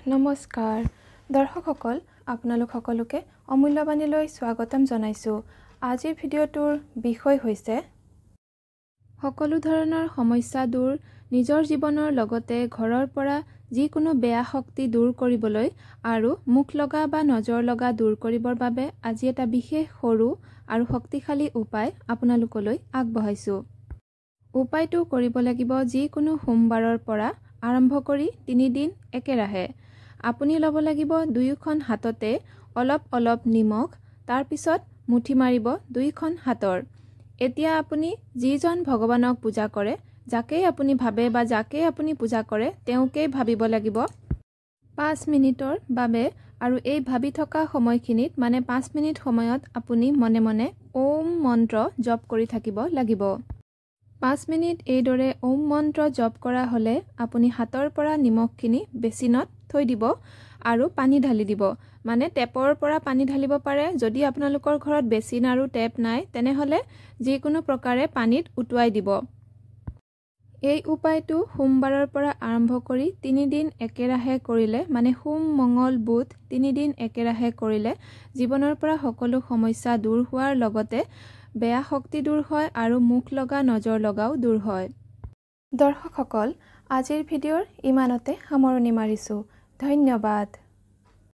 নমস্কাৰ দৰ্শকসকল আপোনালোক সকলোকে অমূল্যবাণীলৈ স্বাগতম জনাইছো। আজিৰ ভিডিঅ'টোৰ বিষয় হৈছে সকলো ধৰণৰ সমস্যা দূৰ, নিজৰ জীৱনৰ লগতে ঘৰৰ পৰা যিকোনো বেয়া শক্তি দূৰ কৰিবলৈ আৰু মুখ লগা বা নজৰ লগা দূৰ কৰিবৰ বাবে আজি এটা বিশেষ সৰু আৰু শক্তিশালী উপায় আপোনালোকলৈ আগবঢ়াইছো। উপায়টো কৰিব লাগিব যিকোনো সোমবাৰৰ পৰা আৰম্ভ কৰি 3 দিন একেৰাহে। আপুনি ল'ব লাগিব দুয়োখন হাততে অলপ অলপ নিমখ, তাৰ পিছত মুঠি মাৰিব দুয়োখন হাতৰ। এতিয়া আপুনি যিজন ভগৱানক পূজা কৰে, যাকেই আপুনি ভাবে বা যাকেই আপুনি পূজা কৰে তেওঁকেই ভাবিব লাগিব 5 মিনিটৰ বাবে। আৰু এই ভাবি থকা সময়খিনিত মানে 5 মিনিট সময়ত আপুনি মনে মনে ওম মন্ত্ৰ জপ কৰি থাকিব লাগিব। 5 মিনিট এইদৰে ওম মন্ত্ৰ জপ কৰা হ'লে আপুনি হাতৰ পৰা নিমখখিনি বেচিনত থৈ দিব আৰু পানী ঢালি দিব। মানে টেপৰ পৰা পানী ঢালিব পাৰে। যদি আপোনালোকৰ ঘৰত বেচিন আৰু টেপ নাই তেনেহ'লে যিকোনো প্ৰকাৰে পানীত উটুৱাই দিব। এই উপায়টো সোমবাৰৰ পৰা আৰম্ভ কৰি 3 দিন একেৰাহে কৰিলে, মানে সোম মঙল বুধ 3 দিন একেৰাহে কৰিলে জীৱনৰ পৰা সকলো সমস্যা দূৰ হোৱাৰ লগতে বেয়া শক্তি দূৰ হয় আৰু মুখ লগা নজৰ লগাও দূৰ হয়। দৰ্শকসকল আজিৰ ভিডিঅ'ৰ ইমানতে সামৰণি মাৰিছো। ধন্যবাদ।